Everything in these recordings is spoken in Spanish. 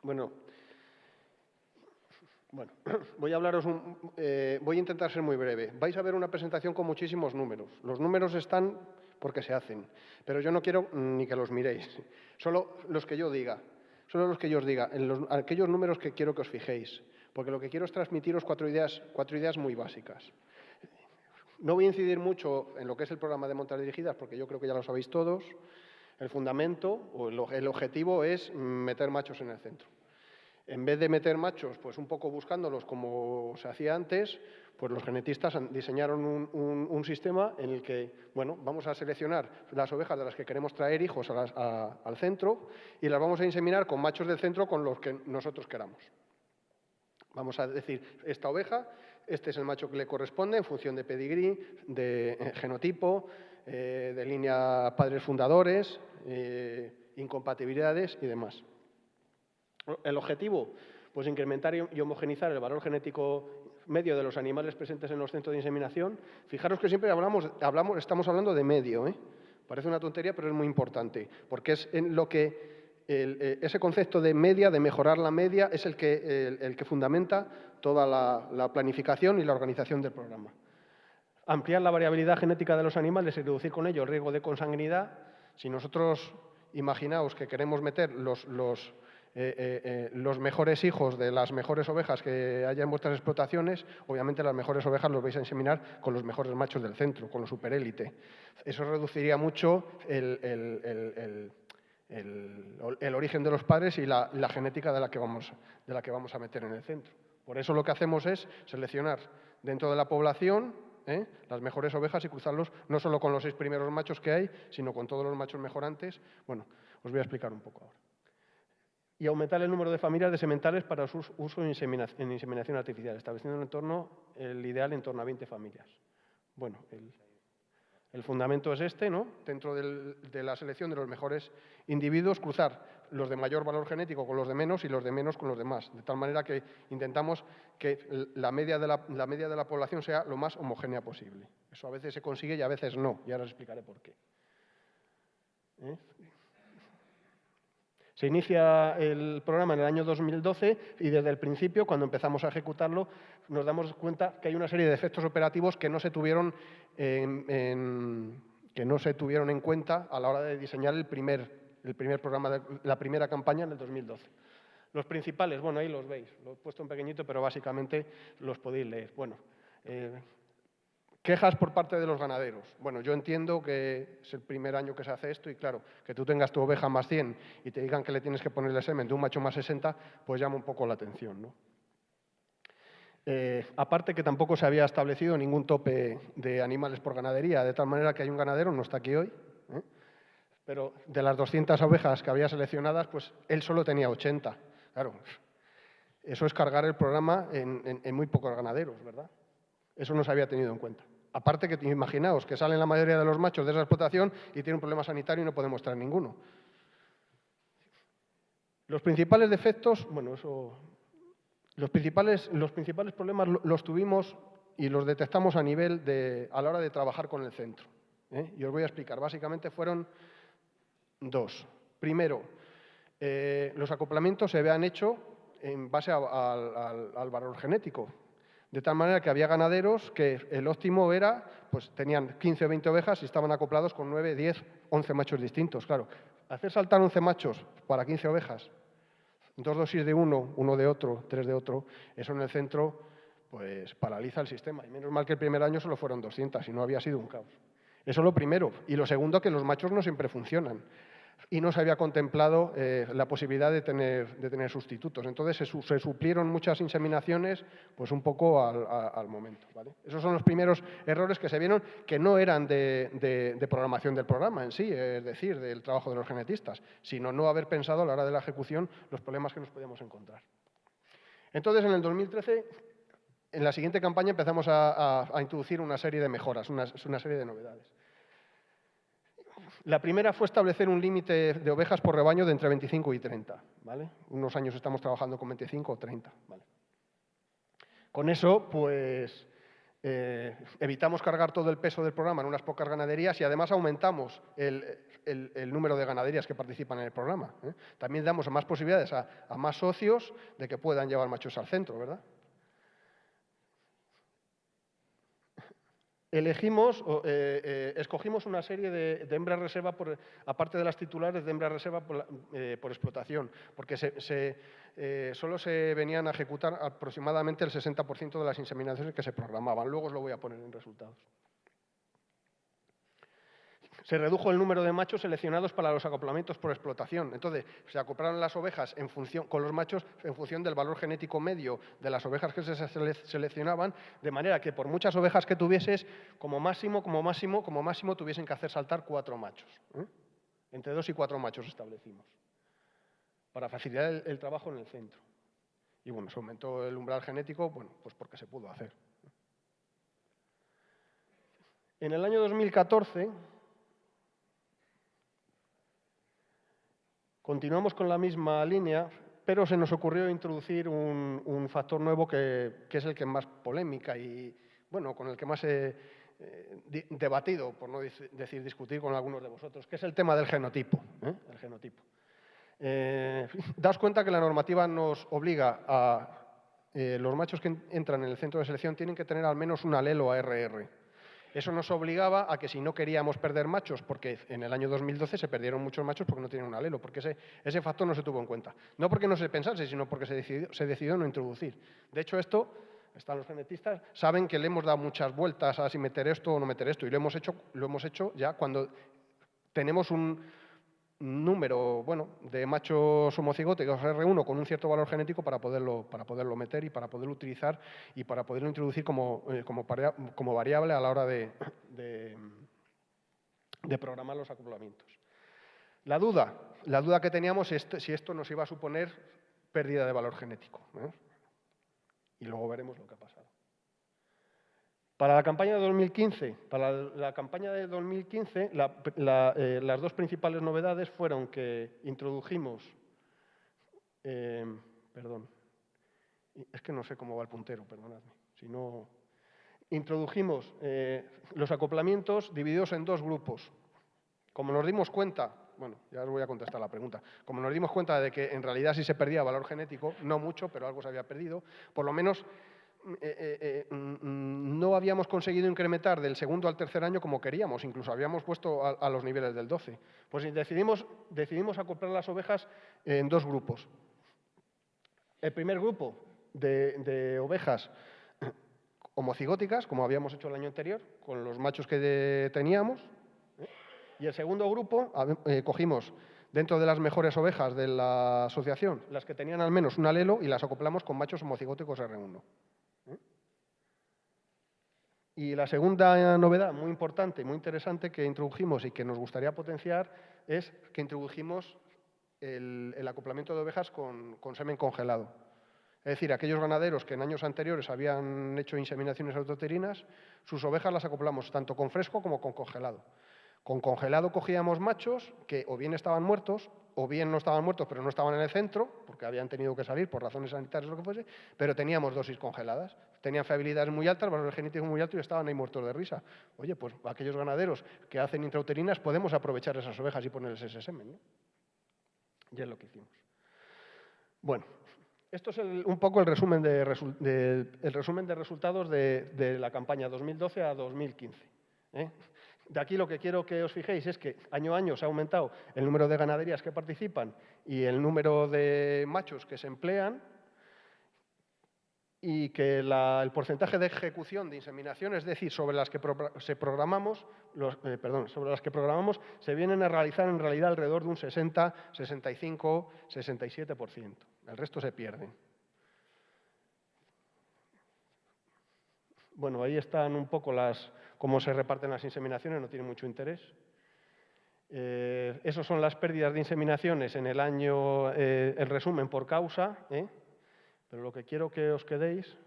Bueno, voy a hablaros voy a intentar ser muy breve. Vais a ver una presentación con muchísimos números. Los números están porque se hacen, pero yo no quiero ni que los miréis, solo los que yo diga. Solo los que yo os diga, aquellos números que quiero que os fijéis, porque lo que quiero es transmitiros cuatro ideas muy básicas. No voy a incidir mucho en lo que es el programa de montas dirigidas, porque yo creo que ya lo sabéis todos. El fundamento o el objetivo es meter machos en el centro. En vez de meter machos, pues un poco buscándolos como se hacía antes, pues los genetistas diseñaron un sistema en el que, bueno, vamos a seleccionar las ovejas de las que queremos traer hijos al centro y las vamos a inseminar con machos del centro con los que nosotros queramos. Vamos a decir, esta oveja, este es el macho que le corresponde en función de pedigrí, de genotipo, de línea padres fundadores, incompatibilidades y demás. El objetivo, pues incrementar y homogenizar el valor genético medio de los animales presentes en los centros de inseminación. Fijaros que siempre estamos hablando de medio, ¿eh? Parece una tontería, pero es muy importante, porque es en lo que ese concepto de media, de mejorar la media, es el que fundamenta toda la planificación y la organización del programa. Ampliar la variabilidad genética de los animales y reducir con ello el riesgo de consanguinidad. Si nosotros, imaginaos que queremos meter los mejores hijos de las mejores ovejas que haya en vuestras explotaciones, obviamente las mejores ovejas los vais a inseminar con los mejores machos del centro, con los superélite. Eso reduciría mucho el origen de los padres y la genética de la que vamos a meter en el centro. Por eso lo que hacemos es seleccionar dentro de la población las mejores ovejas y cruzarlos no solo con los 6 primeros machos que hay, sino con todos los machos mejorantes. Bueno, os voy a explicar un poco ahora. Y aumentar el número de familias de sementales para su uso en inseminación artificial, estableciendo el ideal en torno a 20 familias. Bueno, el fundamento es este, ¿no? Dentro de la selección de los mejores individuos, cruzar los de mayor valor genético con los de menos y los de menos con los demás, de tal manera que intentamos que la media de la población sea lo más homogénea posible. Eso a veces se consigue y a veces no, y ahora os explicaré por qué. Se inicia el programa en el año 2012 y desde el principio, cuando empezamos a ejecutarlo, nos damos cuenta que hay una serie de efectos operativos que no se tuvieron en cuenta a la hora de diseñar el primer programa, la primera campaña en el 2012. Los principales, bueno, ahí los veis, lo he puesto en pequeñito, pero básicamente los podéis leer. Bueno, quejas por parte de los ganaderos. Bueno, yo entiendo que es el primer año que se hace esto y, claro, que tú tengas tu oveja más 100 y te digan que le tienes que ponerle semen de un macho más 60, pues llama un poco la atención, ¿no? Aparte que tampoco se había establecido ningún tope de animales por ganadería, de tal manera que hay un ganadero, no está aquí hoy, pero de las 200 ovejas que había seleccionadas, pues él solo tenía 80. Claro, eso es cargar el programa en muy pocos ganaderos, ¿verdad? Eso no se había tenido en cuenta. Aparte que imaginaos que salen la mayoría de los machos de esa explotación y tienen un problema sanitario y no podemos traer ninguno. Los principales defectos, bueno, los principales problemas los tuvimos y los detectamos a la hora de trabajar con el centro. Y os voy a explicar. Básicamente fueron 2. Primero, los acoplamientos se habían hecho en base al valor genético. De tal manera que había ganaderos que el óptimo era, pues tenían 15 o 20 ovejas y estaban acoplados con 9, 10, 11 machos distintos. Claro, hacer saltar 11 machos para 15 ovejas, 2 dosis de uno, 1 de otro, 3 de otro, eso en el centro pues paraliza el sistema. Y menos mal que el primer año solo fueron 200 y no había sido un caos. Eso es lo primero. Y lo segundo, que los machos no siempre funcionan. Y no se había contemplado la posibilidad de tener sustitutos. Entonces se suplieron muchas inseminaciones pues un poco al momento, ¿vale? Esos son los primeros errores que se vieron, que no eran de programación del programa en sí, es decir, del trabajo de los genetistas, sino no haber pensado a la hora de la ejecución los problemas que nos podíamos encontrar. Entonces, en el 2013, en la siguiente campaña empezamos a introducir una serie de mejoras, una serie de novedades. La primera fue establecer un límite de ovejas por rebaño de entre 25 y 30, ¿vale? Unos años estamos trabajando con 25 o 30, ¿vale? Con eso, pues, evitamos cargar todo el peso del programa en unas pocas ganaderías y además aumentamos el número de ganaderías que participan en el programa. También damos más posibilidades a más socios de que puedan llevar machos al centro, ¿verdad? Escogimos una serie de hembras reserva, aparte de las titulares, de hembras reserva por explotación, porque solo se venían a ejecutar aproximadamente el 60% de las inseminaciones que se programaban. Luego os lo voy a poner en resultados. Se redujo el número de machos seleccionados para los acoplamientos por explotación. Entonces, se acoplaron las ovejas con los machos en función del valor genético medio de las ovejas que se seleccionaban, de manera que por muchas ovejas que tuvieses, como máximo tuviesen que hacer saltar 4 machos. Entre 2 y 4 machos establecimos, para facilitar el trabajo en el centro. Y bueno, se aumentó el umbral genético, bueno, pues porque se pudo hacer. En el año 2014... continuamos con la misma línea, pero se nos ocurrió introducir un factor nuevo que es el que más polémica y, bueno, con el que más he debatido, por no decir discutir con algunos de vosotros, que es el tema del genotipo. El genotipo. Daos cuenta que la normativa nos obliga a los machos que entran en el centro de selección tienen que tener al menos un alelo ARR. Eso nos obligaba a que si no queríamos perder machos, porque en el año 2012 se perdieron muchos machos porque no tenían un alelo, porque ese factor no se tuvo en cuenta. No porque no se pensase, sino porque se decidió no introducir. De hecho, están los genetistas, saben que le hemos dado muchas vueltas a si meter esto o no meter esto, y lo hemos hecho ya cuando tenemos un número de machos homocigóticos R1 con un cierto valor genético para poderlo meter y para poderlo utilizar y para poderlo introducir como variable a la hora de programar los acoplamientos. La duda que teníamos es si esto nos iba a suponer pérdida de valor genético. Y luego veremos lo que ha pasado. Para la campaña de 2015, las dos principales novedades fueron que introdujimos, perdón, es que no sé cómo va el puntero, perdonadme, introdujimos los acoplamientos divididos en 2 grupos. Como nos dimos cuenta, bueno, ya os voy a contestar la pregunta, como nos dimos cuenta de que en realidad sí se perdía valor genético, no mucho, pero algo se había perdido, por lo menos no habíamos conseguido incrementar del segundo al tercer año como queríamos, incluso habíamos puesto a los niveles del 12. Pues decidimos acoplar las ovejas en 2 grupos. El primer grupo de ovejas homocigóticas, como habíamos hecho el año anterior, con los machos que teníamos. Y el segundo grupo cogimos dentro de las mejores ovejas de la asociación, las que tenían al menos un alelo, y las acoplamos con machos homocigóticos R1. Y la segunda novedad muy importante, muy interesante que introdujimos y que nos gustaría potenciar es que introdujimos el acoplamiento de ovejas con semen congelado. Es decir, aquellos ganaderos que en años anteriores habían hecho inseminaciones autouterinas, sus ovejas las acoplamos tanto con fresco como con congelado. Con congelado cogíamos machos que o bien estaban muertos, o bien no estaban muertos pero no estaban en el centro, porque habían tenido que salir por razones sanitarias o lo que fuese, pero teníamos dosis congeladas. Tenían fiabilidades muy altas, valores genéticos muy altos y estaban ahí muertos de risa. Oye, pues aquellos ganaderos que hacen intrauterinas podemos aprovechar esas ovejas y ponerles ese semen, ¿no? Y es lo que hicimos. Bueno, esto es un poco el resumen de resultados de la campaña 2012 a 2015. De aquí lo que quiero que os fijéis es que año a año se ha aumentado el número de ganaderías que participan y el número de machos que se emplean, y que el porcentaje de ejecución de inseminación, es decir, sobre las que programamos, se vienen a realizar en realidad alrededor de un 60, 65, 67%. El resto se pierde. Bueno, ahí están un poco cómo se reparten las inseminaciones, no tiene mucho interés. Esas son las pérdidas de inseminaciones en el año, el resumen por causa, pero lo que quiero que os quedéis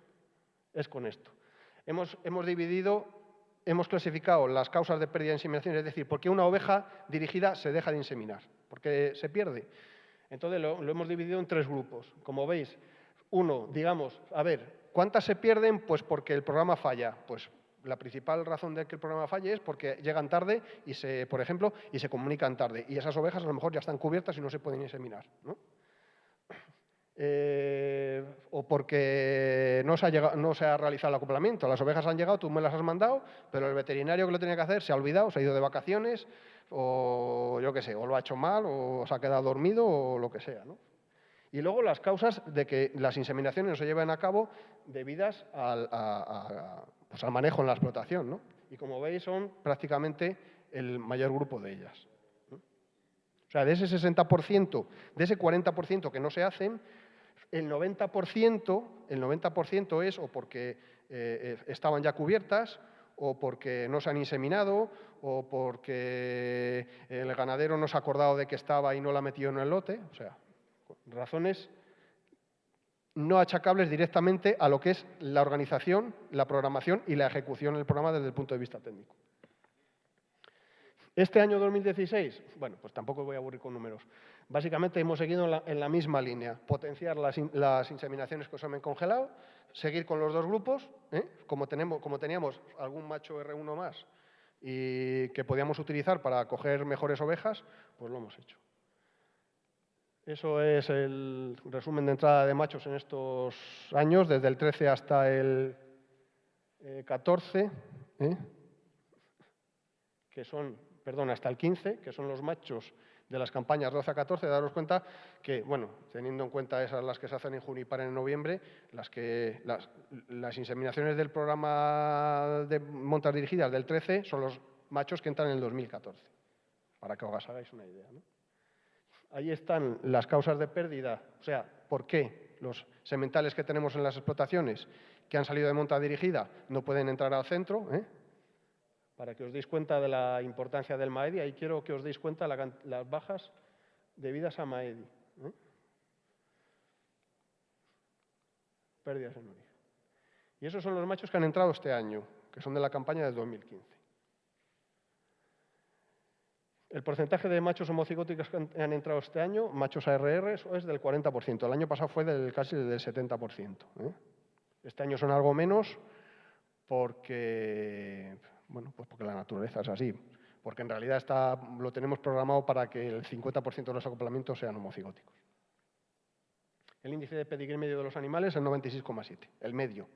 es con esto. Hemos clasificado las causas de pérdida de inseminación, es decir, por qué una oveja dirigida se deja de inseminar, porque se pierde. Entonces lo hemos dividido en 3 grupos. Como veis, uno, digamos, a ver, ¿cuántas se pierden? Pues porque el programa falla. Pues la principal razón de que el programa falle es porque llegan tarde y por ejemplo, se comunican tarde. Y esas ovejas a lo mejor ya están cubiertas y no se pueden inseminar, ¿no? O porque no se ha realizado el acoplamiento. Las ovejas han llegado, tú me las has mandado, pero el veterinario que lo tenía que hacer se ha olvidado, se ha ido de vacaciones, o yo qué sé, o lo ha hecho mal, o se ha quedado dormido, o lo que sea, ¿no? Y luego las causas de que las inseminaciones no se lleven a cabo debidas pues al manejo en la explotación, ¿no? Y como veis, son prácticamente el mayor grupo de ellas, ¿no? O sea, de ese 60%, de ese 40% que no se hacen, el 90% es o porque estaban ya cubiertas, o porque no se han inseminado, o porque el ganadero no se ha acordado de que estaba y no la ha metido en el lote. O sea, razones no achacables directamente a lo que es la organización, la programación y la ejecución del programa desde el punto de vista técnico. Este año 2016, bueno, pues tampoco voy a aburrir con números. Básicamente hemos seguido en la misma línea. Potenciar las inseminaciones que os han congelado, seguir con los dos grupos, como teníamos algún macho R1 más y que podíamos utilizar para coger mejores ovejas, pues lo hemos hecho. Eso es el resumen de entrada de machos en estos años, desde el 13 hasta el 14, hasta el 15, que son los machos de las campañas 12 a 14. Daros cuenta que, bueno, teniendo en cuenta esas las que se hacen en junio y paran en noviembre, las inseminaciones del programa de montas dirigidas del 13 son los machos que entran en el 2014, para que os hagáis una idea, ¿no? Ahí están las causas de pérdida, o sea, por qué los sementales que tenemos en las explotaciones que han salido de monta dirigida no pueden entrar al centro, para que os deis cuenta de la importancia del MAEDI. Ahí quiero que os deis cuenta de las bajas debidas a MAEDI. Pérdidas en origen. Y esos son los machos que han entrado este año, que son de la campaña del 2015. El porcentaje de machos homocigóticos que han entrado este año, machos ARR, es del 40%. El año pasado fue casi del 70%. Este año son algo menos porque, bueno, pues porque la naturaleza es así. Porque en realidad lo tenemos programado para que el 50% de los acoplamientos sean homocigóticos. El índice de pedigrí medio de los animales es el 96,7, el medio.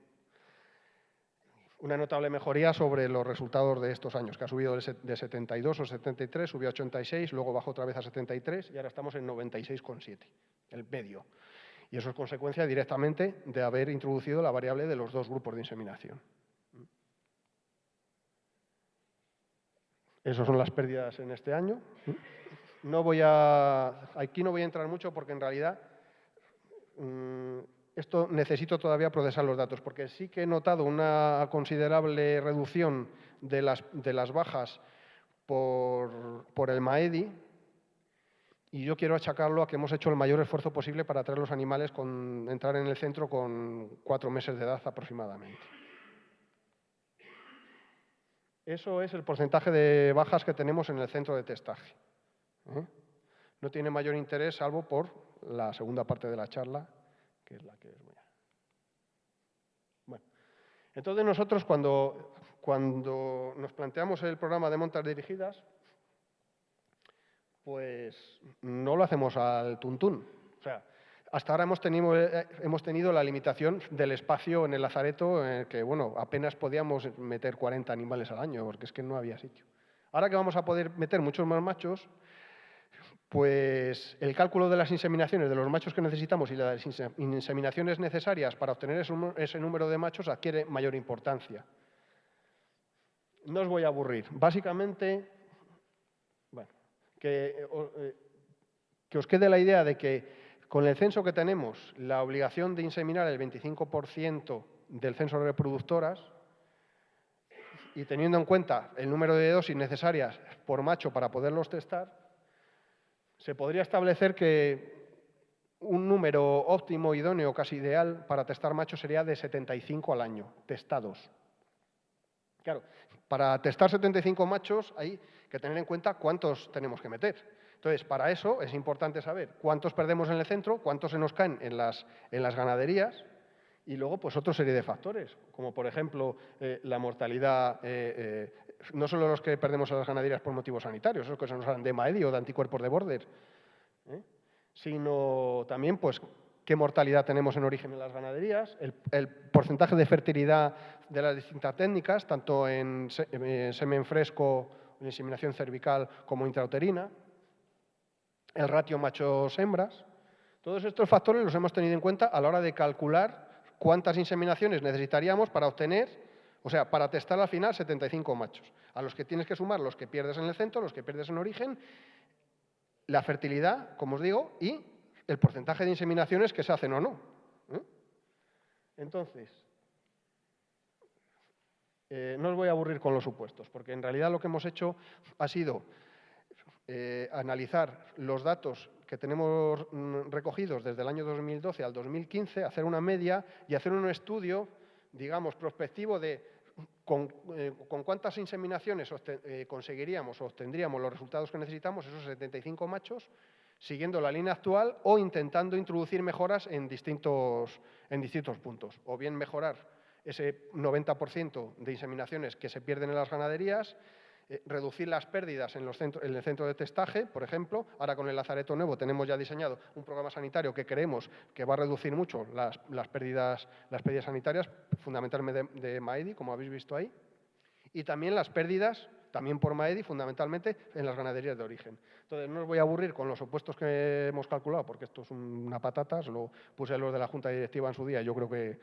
Una notable mejoría sobre los resultados de estos años, que ha subido de 72 o 73, subió a 86, luego bajó otra vez a 73 y ahora estamos en 96,7, el medio. Y eso es consecuencia directamente de haber introducido la variable de los dos grupos de inseminación. Esas son las pérdidas en este año. Aquí no voy a entrar mucho porque en realidad esto necesito todavía procesar los datos, porque sí que he notado una considerable reducción de las bajas por el MAEDI, y yo quiero achacarlo a que hemos hecho el mayor esfuerzo posible para traer los animales entrar en el centro con 4 meses de edad aproximadamente. Eso es el porcentaje de bajas que tenemos en el centro de testaje. No tiene mayor interés salvo por la segunda parte de la charla, que es la que os voy a... Bueno, entonces nosotros cuando nos planteamos el programa de montas dirigidas, pues no lo hacemos al tuntún. O sea, hasta ahora hemos tenido la limitación del espacio en el lazareto, en el que, bueno, apenas podíamos meter 40 animales al año, porque es que no había sitio. Ahora que vamos a poder meter muchos más machos, pues el cálculo de las inseminaciones, de los machos que necesitamos y las inseminaciones necesarias para obtener ese número de machos adquiere mayor importancia. No os voy a aburrir. Básicamente, bueno, que os quede la idea de que con el censo que tenemos, la obligación de inseminar el 25% del censo de reproductoras, y teniendo en cuenta el número de dosis necesarias por macho para poderlos testar, se podría establecer que un número óptimo, idóneo, casi ideal para testar machos sería de 75 al año, testados. Claro, para testar 75 machos hay que tener en cuenta cuántos tenemos que meter. Entonces, para eso es importante saber cuántos perdemos en el centro, cuántos se nos caen en las ganaderías Y luego, pues otra serie de factores, como por ejemplo la mortalidad, no solo los que perdemos a las ganaderías por motivos sanitarios, esos que se nos hablan de MAEDI o de anticuerpos de Border, sino también pues qué mortalidad tenemos en origen en las ganaderías, el porcentaje de fertilidad de las distintas técnicas, tanto en semen fresco, en inseminación cervical como intrauterina, el ratio machos-hembras. Todos estos factores los hemos tenido en cuenta a la hora de calcular cuántas inseminaciones necesitaríamos para obtener, o sea, para testar al final 75 machos, a los que tienes que sumar los que pierdes en el centro, los que pierdes en origen, la fertilidad, como os digo, y el porcentaje de inseminaciones que se hacen o no. Entonces, no os voy a aburrir con los supuestos, porque en realidad lo que hemos hecho ha sido analizar los datos que tenemos recogidos desde el año 2012 al 2015, hacer una media y hacer un estudio, digamos, prospectivo de con cuántas inseminaciones conseguiríamos o obtendríamos los resultados que necesitamos, esos 75 machos, siguiendo la línea actual o intentando introducir mejoras en distintos puntos. O bien mejorar ese 90% de inseminaciones que se pierden en las ganaderías, reducir las pérdidas en el centro de testaje, por ejemplo. Ahora con el lazareto nuevo tenemos ya diseñado un programa sanitario que creemos que va a reducir mucho las pérdidas sanitarias, fundamentalmente de MAEDI, como habéis visto ahí, y también las pérdidas, también por MAEDI, fundamentalmente en las ganaderías de origen. Entonces, no os voy a aburrir con los opuestos que hemos calculado, porque esto es una patata, se lo puse a los de la Junta Directiva en su día, yo creo que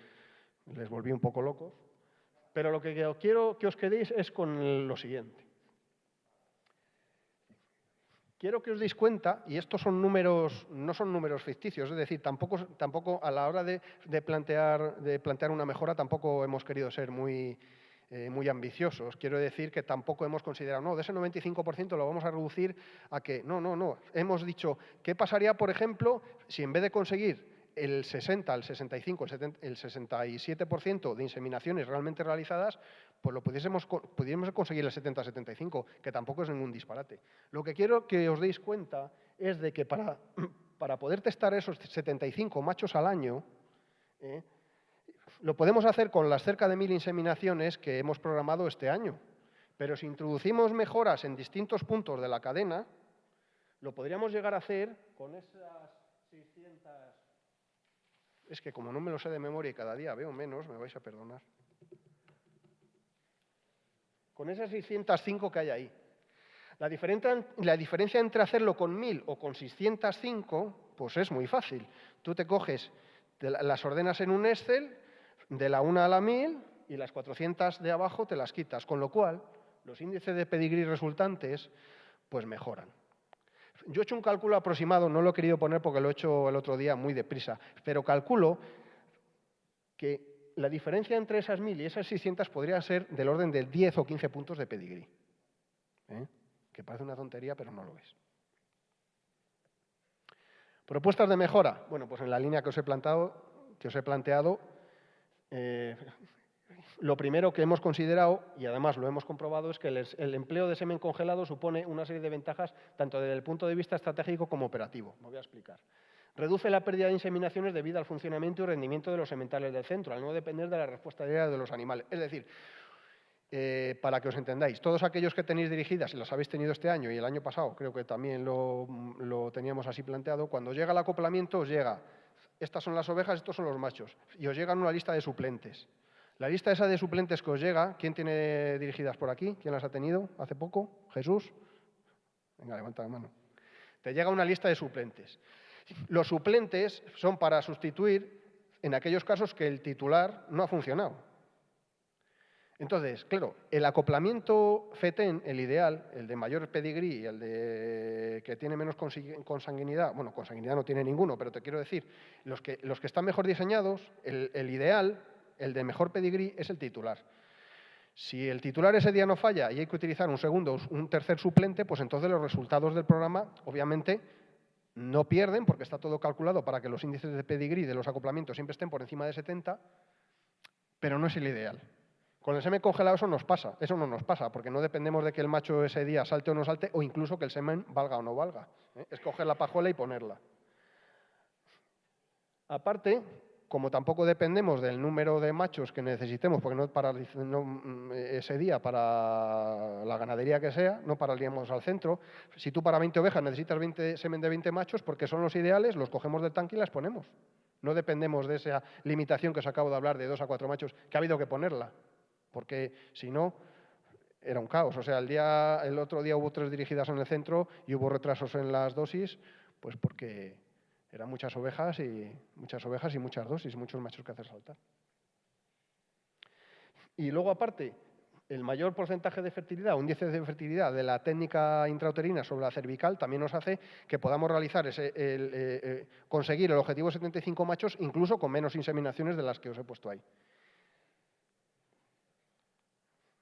les volví un poco locos. Pero lo que quiero que os quedéis es con lo siguiente. Quiero que os deis cuenta, y estos son números, no son números ficticios, es decir, tampoco a la hora de plantear una mejora tampoco hemos querido ser muy ambiciosos. Quiero decir que tampoco hemos considerado, no, de ese 95% lo vamos a reducir a que, no. Hemos dicho, ¿qué pasaría, por ejemplo, si en vez de conseguir el 60, el 65, el 67% de inseminaciones realmente realizadas, pues pudiésemos conseguir el 70-75, que tampoco es ningún disparate. Lo que quiero que os deis cuenta es de que para poder testar esos 75 machos al año, lo podemos hacer con las cerca de 1000 inseminaciones que hemos programado este año. Pero si introducimos mejoras en distintos puntos de la cadena, lo podríamos llegar a hacer con esas 600... Es que como no me lo sé de memoria y cada día veo menos, me vais a perdonar. Con esas 605 que hay ahí. La diferencia entre hacerlo con 1000 o con 605, pues es muy fácil. Tú te coges, las ordenas en un Excel, de la 1 a la 1000, y las 400 de abajo te las quitas. Con lo cual, los índices de pedigrí resultantes, pues mejoran. Yo he hecho un cálculo aproximado, no lo he querido poner porque lo he hecho el otro día muy deprisa, pero calculo que la diferencia entre esas 1000 y esas 600 podría ser del orden de 10 o 15 puntos de pedigrí. Que parece una tontería, pero no lo es. Propuestas de mejora. Bueno, pues en la línea que os he planteado, lo primero que hemos considerado, y además lo hemos comprobado, es que el empleo de semen congelado supone una serie de ventajas tanto desde el punto de vista estratégico como operativo. Me voy a explicar. Reduce la pérdida de inseminaciones debido al funcionamiento y rendimiento de los sementales del centro, al no depender de la respuesta diaria de los animales. Es decir, para que os entendáis, todos aquellos que tenéis dirigidas, y las habéis tenido este año y el año pasado, creo que también lo teníamos así planteado, cuando llega el acoplamiento os llega, estas son las ovejas, estos son los machos, y os llega una lista de suplentes. La lista esa de suplentes que os llega, ¿quién tiene dirigidas por aquí? ¿Quién las ha tenido hace poco? ¿Jesús? Venga, levanta la mano. Te llega una lista de suplentes. Los suplentes son para sustituir en aquellos casos que el titular no ha funcionado. Entonces, claro, el acoplamiento FETEN, el ideal, el de mayor pedigrí y el de que tiene menos consanguinidad, bueno, consanguinidad no tiene ninguno, pero te quiero decir, los que están mejor diseñados, el ideal, el de mejor pedigrí, es el titular. Si el titular ese día no falla y hay que utilizar un segundo o un tercer suplente, pues entonces los resultados del programa, obviamente, no pierden, porque está todo calculado para que los índices de pedigrí de los acoplamientos siempre estén por encima de 70, pero no es el ideal. Con el semen congelado eso no nos pasa, porque no dependemos de que el macho ese día salte o no salte, o incluso que el semen valga o no valga. Es coger la pajuela y ponerla. Aparte, como tampoco dependemos del número de machos que necesitemos, porque ese día para la ganadería que sea, no pararíamos al centro. Si tú para 20 ovejas necesitas semen de 20 machos, porque son los ideales, los cogemos del tanque y las ponemos. No dependemos de esa limitación que os acabo de hablar de 2 a 4 machos, que ha habido que ponerla, porque si no, era un caos. O sea, el otro día hubo 3 dirigidas en el centro y hubo retrasos en las dosis, pues porque eran muchas ovejas y muchas dosis, muchos machos que hacer saltar. Y luego, aparte, el mayor porcentaje de fertilidad, un índice de fertilidad de la técnica intrauterina sobre la cervical también nos hace que podamos realizar conseguir el objetivo de 75 machos incluso con menos inseminaciones de las que os he puesto ahí.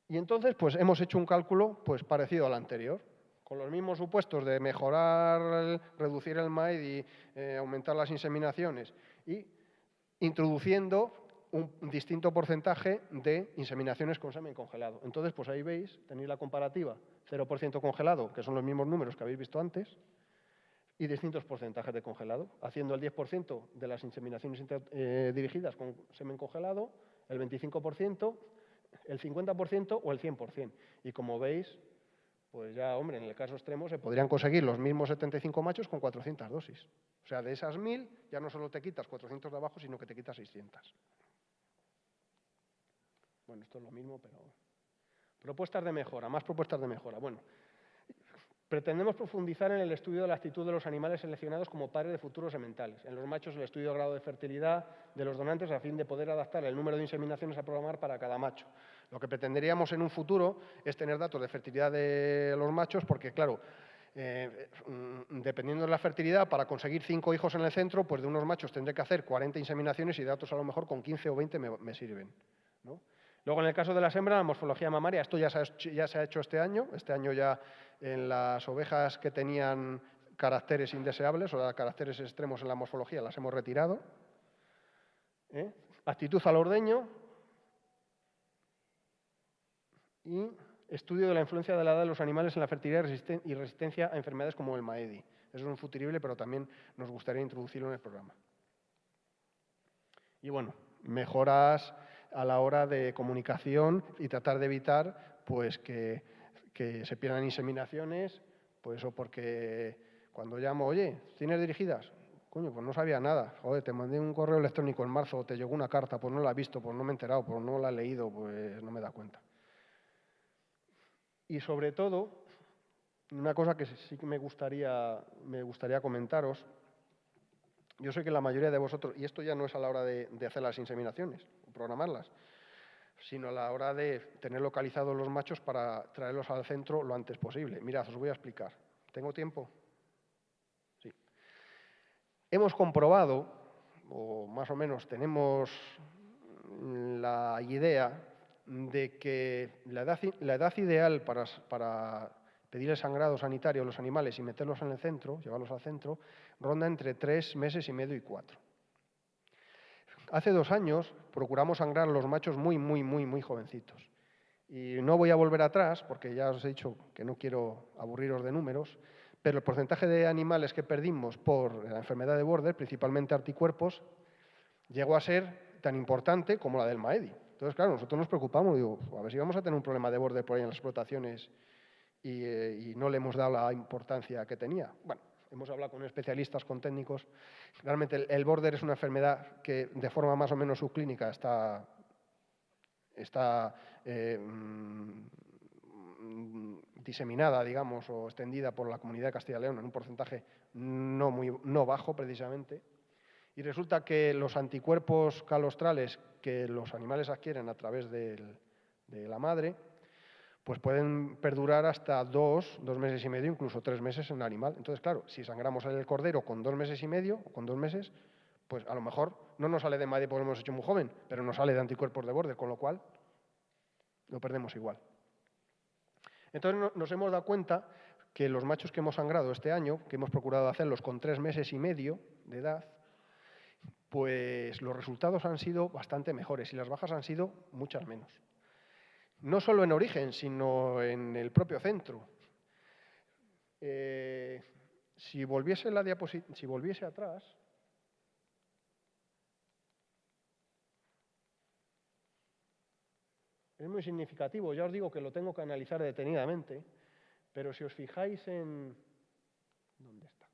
Y entonces, pues hemos hecho un cálculo pues parecido al anterior, con los mismos supuestos de mejorar, reducir el MAID y aumentar las inseminaciones y introduciendo un distinto porcentaje de inseminaciones con semen congelado. Entonces, pues ahí veis, tenéis la comparativa, 0% congelado, que son los mismos números que habéis visto antes, y distintos porcentajes de congelado, haciendo el 10% de las inseminaciones dirigidas con semen congelado, el 25%, el 50% o el 100%. Y como veis, pues ya, hombre, en el caso extremo se podrían conseguir los mismos 75 machos con 400 dosis. O sea, de esas 1000 ya no solo te quitas 400 de abajo, sino que te quitas 600. Bueno, esto es lo mismo, pero... Propuestas de mejora, más propuestas de mejora. Bueno, pretendemos profundizar en el estudio de la actitud de los animales seleccionados como padres de futuros sementales. En los machos, el estudio del grado de fertilidad de los donantes a fin de poder adaptar el número de inseminaciones a programar para cada macho. Lo que pretenderíamos en un futuro es tener datos de fertilidad de los machos porque, claro, dependiendo de la fertilidad, para conseguir 5 hijos en el centro, pues de unos machos tendré que hacer 40 inseminaciones y de datos a lo mejor con 15 o 20 me sirven, ¿no? Luego, en el caso de las hembras, la morfología mamaria, esto ya se ha hecho este año. Este año ya en las ovejas que tenían caracteres indeseables o caracteres extremos en la morfología las hemos retirado. Actitud al ordeño y estudio de la influencia de la edad de los animales en la fertilidad y resistencia a enfermedades como el MAEDI. Eso es un futurible, pero también nos gustaría introducirlo en el programa. Y bueno, mejoras a la hora de comunicación y tratar de evitar pues, que se pierdan inseminaciones, pues, o porque cuando llamo, oye, ¿tienes dirigidas? Coño, pues no sabía nada. Joder, te mandé un correo electrónico en marzo, te llegó una carta, pues no la he visto, pues no me he enterado, pues no la he leído, pues no me da cuenta. Y sobre todo, una cosa que sí que me gustaría comentaros, yo sé que la mayoría de vosotros, y esto ya no es a la hora de hacer las inseminaciones, o programarlas, sino a la hora de tener localizados los machos para traerlos al centro lo antes posible. Mirad, os voy a explicar. ¿Tengo tiempo? Sí. Hemos comprobado, o más o menos tenemos la idea de que la edad ideal para pedir el sangrado sanitario a los animales y meterlos en el centro, llevarlos al centro, ronda entre 3 meses y medio y 4. Hace 2 años procuramos sangrar a los machos muy jovencitos. Y no voy a volver atrás, porque ya os he dicho que no quiero aburriros de números, pero el porcentaje de animales que perdimos por la enfermedad de Border, principalmente anticuerpos, llegó a ser tan importante como la del MAEDI. Entonces, claro, nosotros nos preocupamos, digo, a ver si vamos a tener un problema de Border por ahí en las explotaciones y no le hemos dado la importancia que tenía. Bueno, hemos hablado con especialistas, con técnicos. Realmente el Border es una enfermedad que de forma más o menos subclínica está diseminada, digamos, o extendida por la comunidad de Castilla y León en un porcentaje no bajo, precisamente. Y resulta que los anticuerpos calostrales que los animales adquieren a través de la madre, pues pueden perdurar hasta 2 meses y medio, incluso 3 meses en el animal. Entonces, claro, si sangramos el cordero con 2 meses y medio o con 2 meses, pues a lo mejor no nos sale de MAEDI porque lo hemos hecho muy joven, pero nos sale de anticuerpos de Border, con lo cual lo perdemos igual. Entonces nos hemos dado cuenta que los machos que hemos sangrado este año, que hemos procurado hacerlos con 3 meses y medio de edad, pues los resultados han sido bastante mejores y las bajas han sido muchas menos. No solo en origen, sino en el propio centro. Si volviese atrás, Es muy significativo, ya os digo que lo tengo que analizar detenidamente, pero si os fijáis en... ¿Dónde está?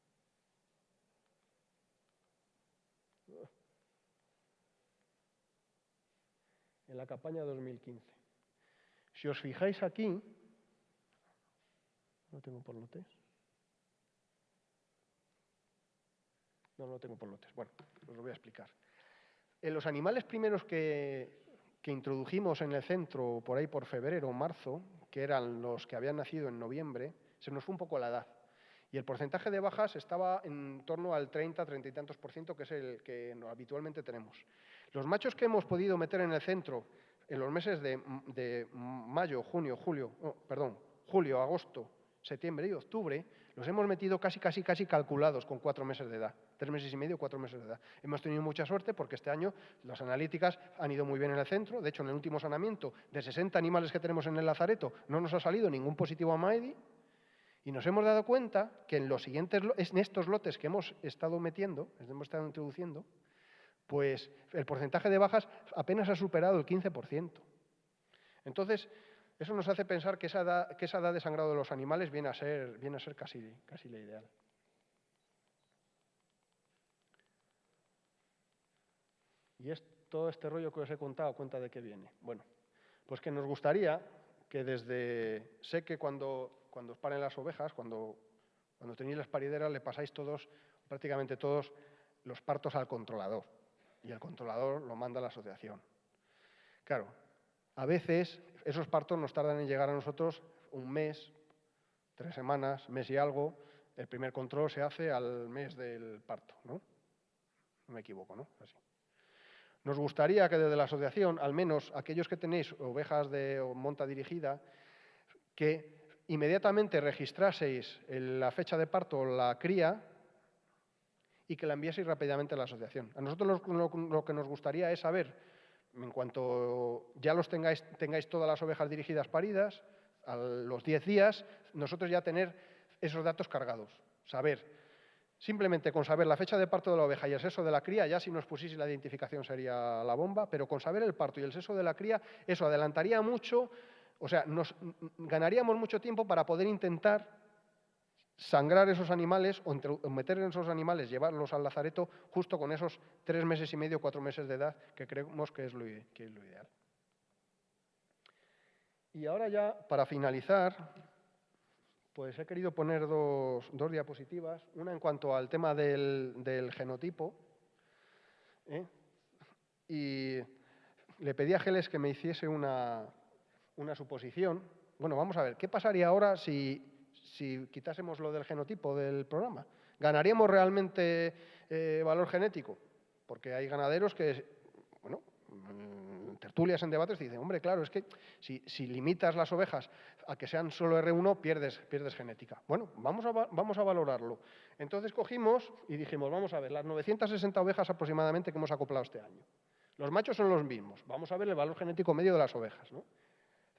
En la campaña 2015. Si os fijáis aquí, no tengo por lotes. No lo tengo por lotes. Bueno, os lo voy a explicar. En los animales primeros que introdujimos en el centro, por ahí por febrero o marzo, que eran los que habían nacido en noviembre, se nos fue un poco la edad. Y el porcentaje de bajas estaba en torno al 30, 30 y tantos %, que es el que habitualmente tenemos. Los machos que hemos podido meter en el centro en los meses de mayo, junio, julio, agosto, septiembre y octubre, los hemos metido casi calculados con 4 meses de edad. 3 meses y medio, 4 meses de edad. Hemos tenido mucha suerte porque este año las analíticas han ido muy bien en el centro. De hecho, en el último sanamiento, de 60 animales que tenemos en el lazareto, no nos ha salido ningún positivo a MAEDI. Y nos hemos dado cuenta que en estos lotes que hemos estado metiendo, hemos estado introduciendo, pues el porcentaje de bajas apenas ha superado el 15%. Entonces, eso nos hace pensar que esa edad de sangrado de los animales viene a ser casi la ideal. Y todo este rollo que os he contado, ¿a cuenta de qué viene? Bueno, pues que nos gustaría que sé que cuando os paren las ovejas, cuando tenéis las parideras, le pasáis prácticamente todos, los partos al controlador. Y el controlador lo manda a la asociación. Claro, a veces esos partos nos tardan en llegar a nosotros un mes, 3 semanas, mes y algo. El primer control se hace al mes del parto, ¿no? No me equivoco, ¿no? Así. Nos gustaría que desde la asociación, al menos aquellos que tenéis ovejas de monta dirigida, que inmediatamente registraseis la fecha de parto o la cría y que la enviaseis rápidamente a la asociación. A nosotros lo que nos gustaría es saber, en cuanto ya tengáis todas las ovejas dirigidas paridas, a los 10 días, nosotros ya tener esos datos cargados. Simplemente con saber la fecha de parto de la oveja y el sexo de la cría, ya si nos pusieseis la identificación sería la bomba, pero con saber el parto y el sexo de la cría, eso adelantaría mucho, o sea, ganaríamos mucho tiempo para poder intentar sangrar esos animales o meter en esos animales, llevarlos al lazareto justo con esos 3 meses y medio, 4 meses de edad, que creemos que es lo ideal. Y ahora ya, para finalizar, pues he querido poner dos diapositivas, una en cuanto al tema del genotipo, y le pedí a Geles que me hiciese una suposición. Bueno, vamos a ver, ¿qué pasaría ahora si quitásemos lo del genotipo del programa? ¿Ganaríamos realmente valor genético? Porque hay ganaderos que, bueno, tertulias en debates dicen, hombre, claro, es que si limitas las ovejas a que sean solo R1, pierdes genética. Bueno, vamos a valorarlo. Entonces cogimos y dijimos, vamos a ver, las 960 ovejas aproximadamente que hemos acoplado este año. Los machos son los mismos. Vamos a ver el valor genético medio de las ovejas, ¿no?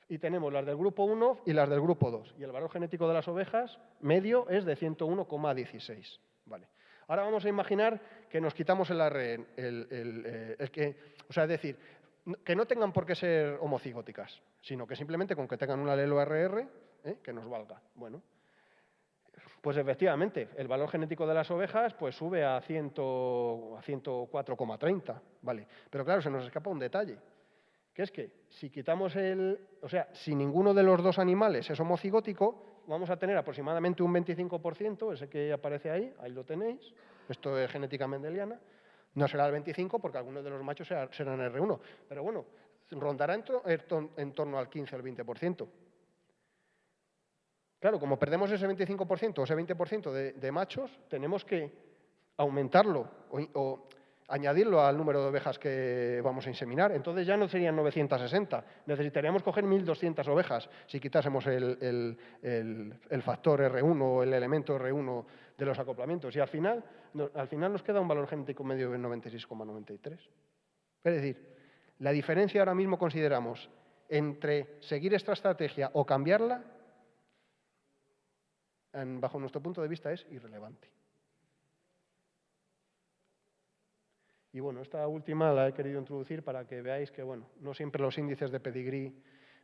Y tenemos las del grupo 1 y las del grupo 2. Y el valor genético de las ovejas medio es de 101,16. Vale. Ahora vamos a imaginar que nos quitamos el ARN, es decir, que no tengan por qué ser homocigóticas, sino que simplemente con que tengan un alelo RR, que nos valga. Bueno, pues efectivamente, el valor genético de las ovejas pues sube a 104,30, ¿vale? Pero claro, se nos escapa un detalle, que es que si quitamos si ninguno de los dos animales es homocigótico, vamos a tener aproximadamente un 25%, ese que aparece ahí lo tenéis, esto es genética mendeliana. No será el 25 porque algunos de los machos serán R1, pero bueno, rondará en torno al 15 o el 20%. Claro, como perdemos ese 25% o ese 20% de machos, tenemos que aumentarlo o añadirlo al número de ovejas que vamos a inseminar. Entonces ya no serían 960, necesitaríamos coger 1.200 ovejas si quitásemos el factor R1 o el elemento R1 de los acoplamientos. Y al final nos queda un valor genético medio de 96,93. Es decir, la diferencia ahora mismo consideramos entre seguir esta estrategia o cambiarla, bajo nuestro punto de vista, es irrelevante. Y bueno, esta última la he querido introducir para que veáis que, bueno, no siempre los índices de pedigrí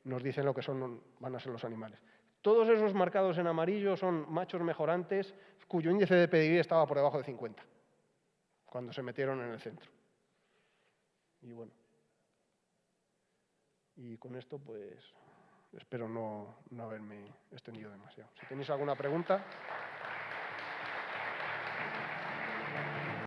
nos dicen lo que van a ser los animales. Todos esos marcados en amarillo son machos mejorantes cuyo índice de pedigrí estaba por debajo de 50, cuando se metieron en el centro. Y bueno, y con esto pues espero no haberme extendido demasiado. Si tenéis alguna pregunta.